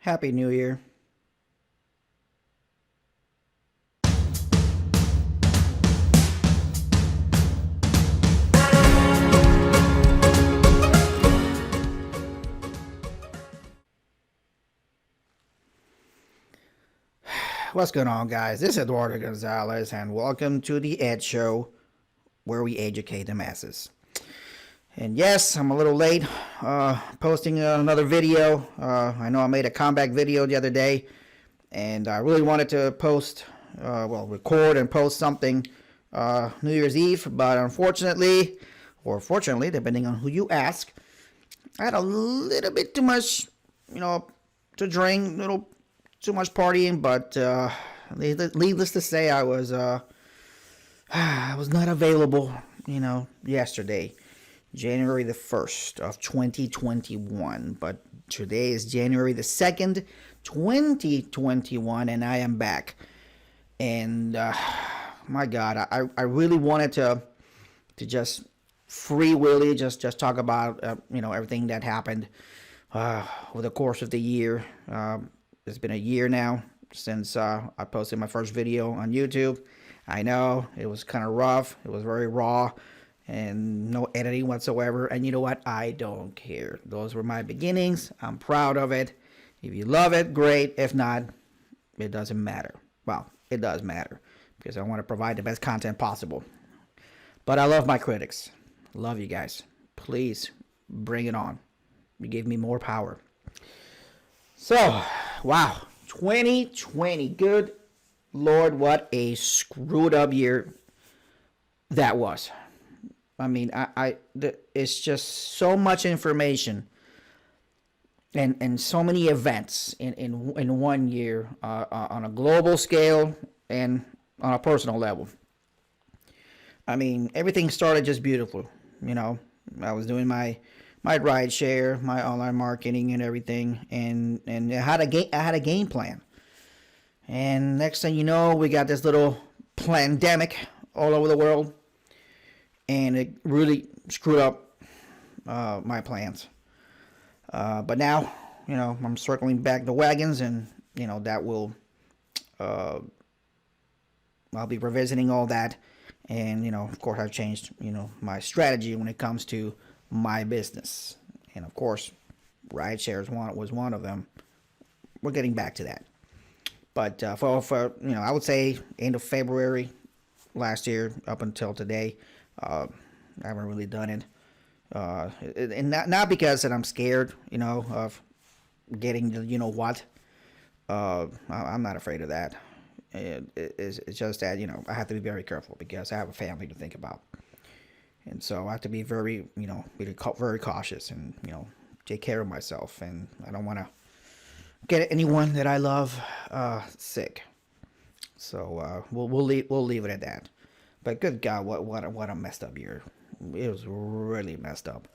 Happy New Year. What's going on, guys? This is Eduardo Gonzalez, and welcome to the Ed Show, where we educate the masses. And yes, I'm a little late posting another video. I know I made a comeback video the other day, and I really wanted to record and post something New Year's Eve, but unfortunately, or fortunately, depending on who you ask, I had a little bit too much, to drink, too much partying, but needless to say, I was not available, yesterday, January the 1st of 2021, but today is January the 2nd, 2021, and I am back. And my God, I really wanted to just free willy just talk about everything that happened over the course of the year. It's been a year now since I posted my first video on YouTube. I know it was kind of rough. It was very raw and no editing whatsoever. And you know what? I don't care. Those were my beginnings. I'm proud of it. If you love it, great. If not, it doesn't matter. Well, it does matter because I want to provide the best content possible. But I love my critics. Love you guys. Please bring it on. You gave me more power. So, wow, 2020, good Lord, what a screwed up year that was. I mean, it's just so much information and so many events in 1 year on a global scale and on a personal level. I mean, everything started just beautiful, I was doing my ride share, my online marketing and everything, and I had a game plan. And next thing you know, we got this little pandemic all over the world, and it really screwed up my plans. But now, I'm circling back the wagons, and that will I'll be revisiting all that, and of course I've changed my strategy when it comes to my business, and of course rideshare was one of them. We're getting back to that, but for I would say end of February last year up until today, I haven't really done it, and not because that I'm scared of getting what. I'm not afraid of that. It's just that I have to be very careful because I have a family to think about. And so I have to be very, very cautious and, take care of myself. And I don't want to get anyone that I love sick. So we'll leave it at that. But good God, what a messed up year. It was really messed up.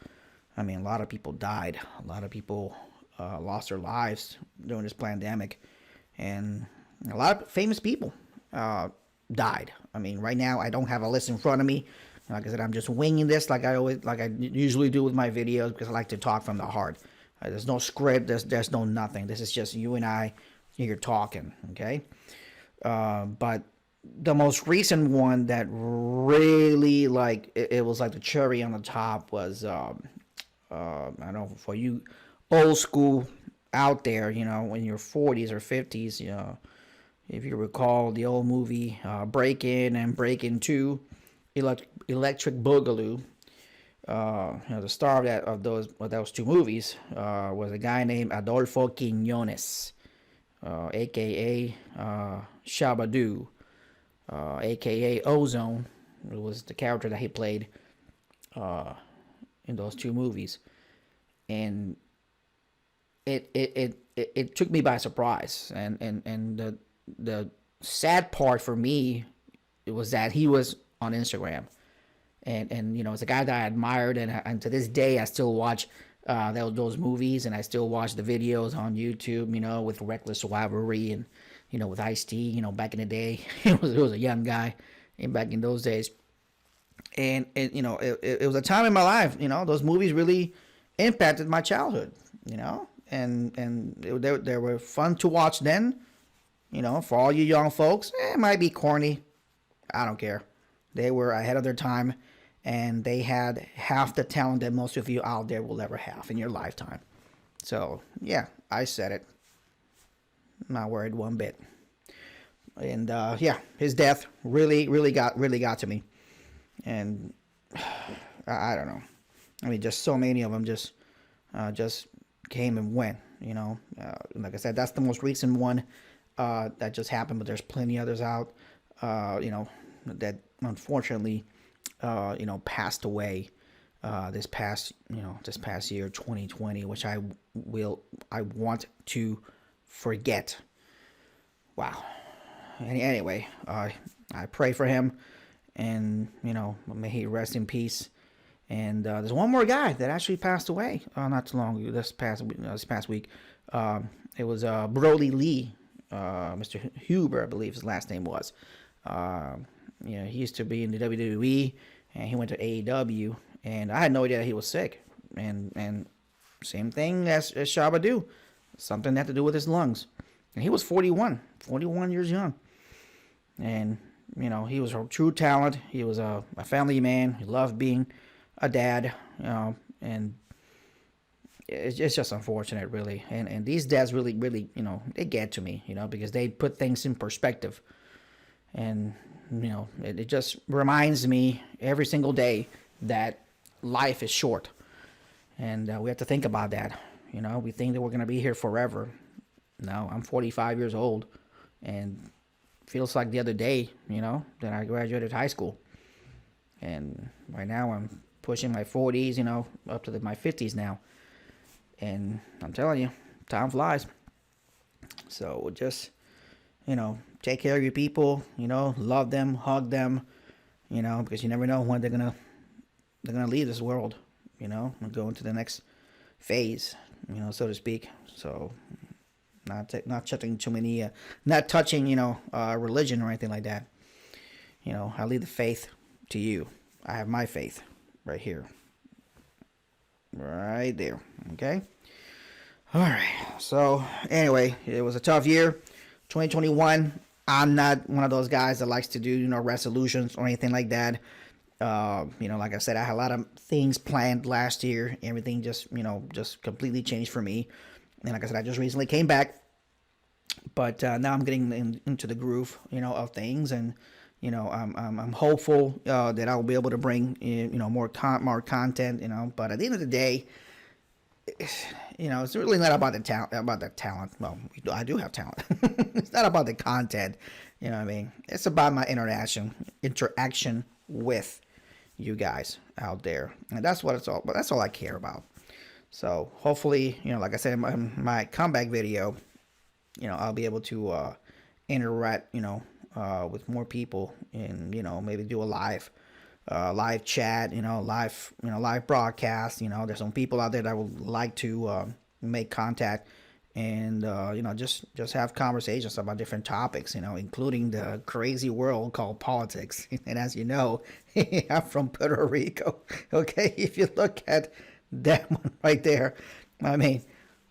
I mean, a lot of people died. A lot of people lost their lives during this pandemic. And a lot of famous people died. I mean, right now I don't have a list in front of me. Like I said, I'm just winging this like I usually do with my videos because I like to talk from the heart. There's no script. There's no nothing. This is just you and I here talking, okay? But the most recent one that really it was like the cherry on the top was I don't know, for you old school out there, in your 40s or 50s, if you recall the old movie Break-In and Break-In 2. Electric Boogaloo. The star of those two movies was a guy named Adolfo Quiñones, aka Shabadoo, aka Ozone. It was the character that he played in those two movies, and it took me by surprise. And the sad part for me was that he was on Instagram, and it's a guy that I admired, and to this day I still watch those movies, and I still watch the videos on YouTube, with Reckless Rivalry and with Ice-T, back in the day. It was a young guy back in those days, and it was a time in my life, those movies really impacted my childhood, and they were fun to watch then. For all you young folks, it might be corny. I don't care. They were ahead of their time, and they had half the talent that most of you out there will ever have in your lifetime. So, yeah, I said it. I'm not worried one bit. And, yeah, his death really got to me. And I don't know. I mean, just so many of them just came and went, Like I said, that's the most recent one that just happened, but there's plenty others out, that unfortunately, passed away this past year, 2020, which I want to forget. Wow. Anyway, I pray for him, and may he rest in peace. And there's one more guy that actually passed away not too long ago. This past week. It was Brody Lee, Mr. Huber, I believe his last name was. He used to be in the WWE, and he went to AEW, and I had no idea that he was sick. And same thing as Shabba, something had to do with his lungs. And he was 41 years young. And, he was a true talent. He was a family man. He loved being a dad, and it's just unfortunate, really. And these dads really, they get to me, because they put things in perspective. And, it just reminds me every single day that life is short. And we have to think about that. We think that we're going to be here forever. No, I'm 45 years old, and feels like the other day, that I graduated high school. And right now I'm pushing my 40s, up to my 50s now. And I'm telling you, time flies. So just, take care of your people, love them, hug them, because you never know when they're gonna leave this world, and go into the next phase, so to speak. So not touching too many, not touching, religion or anything like that. I leave the faith to you. I have my faith right here. Right there. Okay? All right. So, anyway, it was a tough year. 2021. I'm not one of those guys that likes to do, resolutions or anything like that. Like I said, I had a lot of things planned last year. Everything just completely changed for me. And like I said, I just recently came back. But now I'm getting into the groove, of things. And, I'm hopeful that I'll be able to bring more content, But at the end of the day, it's really not about the talent. Well, I do have talent. It's not about the content. You know what I mean? It's about my interaction with you guys out there, and that's what it's all. But that's all I care about. So hopefully, like I said, my comeback video, I'll be able to interact, with more people, and maybe do a live chat, live broadcast. There's some people out there that would like to make contact, and just have conversations about different topics, including the crazy world called politics. And as you know, I'm from Puerto Rico. Okay, if you look at that one right there, I mean,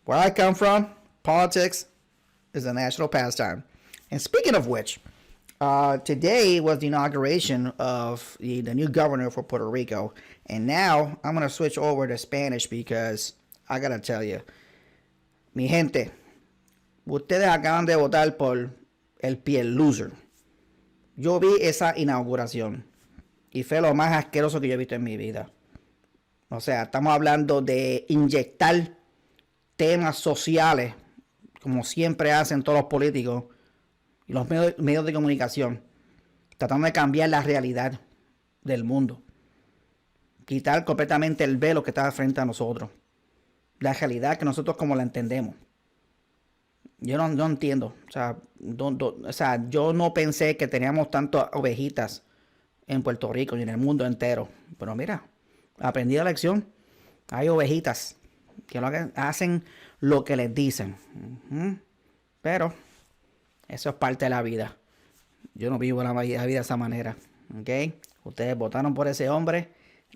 where I come from, politics is a national pastime. And speaking of which, today was the inauguration of the new governor for Puerto Rico. And now I'm going to switch over to Spanish, because I got to tell you, mi gente, ustedes acaban de votar por el 𝕊𝕦𝕓𝕗𝕣𝕚. Yo vi esa inauguración y fue lo más asqueroso que yo he visto en mi vida. O sea, estamos hablando de inyectar temas sociales, como siempre hacen todos los políticos y los medios de comunicación, tratando de cambiar la realidad del mundo. Quitar completamente el velo que está frente a nosotros. La realidad que nosotros como la entendemos. Yo no entiendo. O sea, yo no pensé que teníamos tantas ovejitas en Puerto Rico y en el mundo entero. Pero mira, aprendí la lección. Hay ovejitas que hacen lo que les dicen. Pero eso es parte de la vida. Yo no vivo la vida de esa manera. ¿Ok? Ustedes votaron por ese hombre.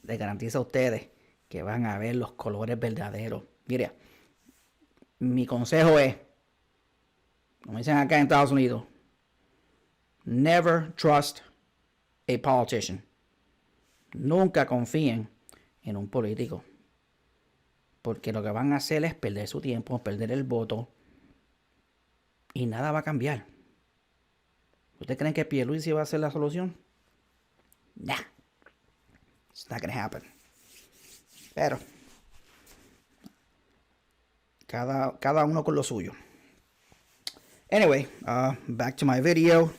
Les garantizo a ustedes que van a ver los colores verdaderos. Mira, mi consejo es, como dicen acá en Estados Unidos, never trust a politician. Nunca confíen en un político. Porque lo que van a hacer es perder su tiempo, perder el voto. Y nada va a cambiar. ¿Ustedes creen que Pierluisi va a ser la solución? Nah. It's not gonna happen. Pero cada uno con lo suyo. Anyway, back to my video.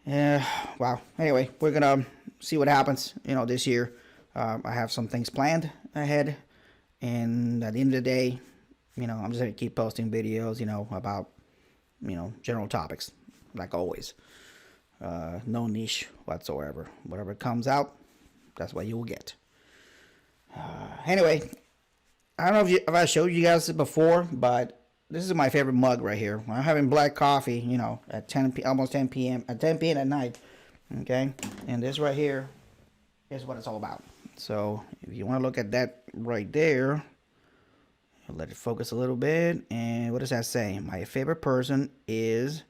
Wow. Anyway, we're gonna see what happens, this year. I have some things planned ahead. And at the end of the day, I'm just going to keep posting videos, about, general topics, like always. No niche whatsoever. Whatever comes out, that's what you will get. Anyway, I don't know if I showed you guys this before, but this is my favorite mug right here. I'm having black coffee, at almost 10 p.m. At 10 p.m. at night. Okay? And this right here is what it's all about. So if you want to look at that right there, I'll let it focus a little bit. And what does that say? My favorite person is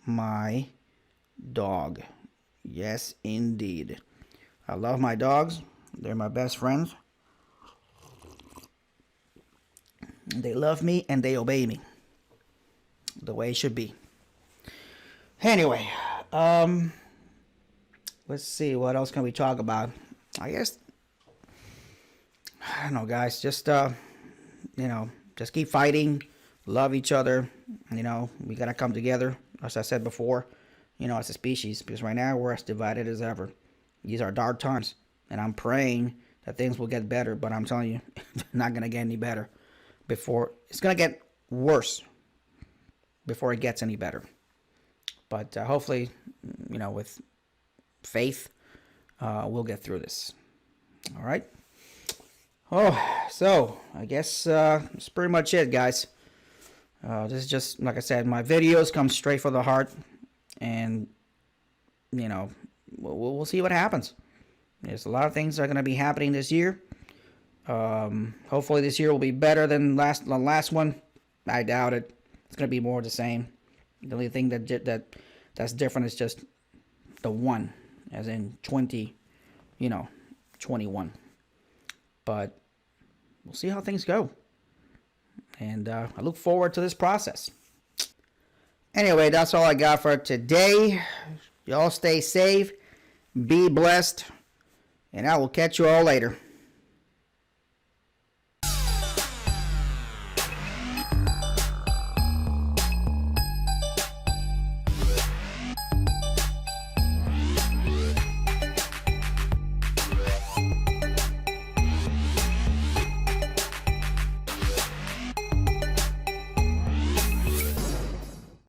my dog. Yes, indeed. I love my dogs. They're my best friends. They love me and they obey me the way it should be. Anyway, let's see, what else can we talk about? I guess, I don't know, guys, just just keep fighting, love each other. We gotta come together, as I said before, as a species, because right now we're as divided as ever. These are dark times, and I'm praying that things will get better, but I'm telling you, it's not gonna get any better. It's gonna get worse before it gets any better. But hopefully, with faith, we'll get through this. All right. Oh, so I guess that's pretty much it, guys. This is just, like I said, my videos come straight from the heart, and we'll see what happens. There's a lot of things that are going to be happening this year. Hopefully this year will be better than the last one. I doubt it. It's going to be more of the same. The only thing that's different is just the one, as in 21. But we'll see how things go. And I look forward to this process. Anyway, that's all I got for today. Y'all stay safe, be blessed, and I will catch you all later.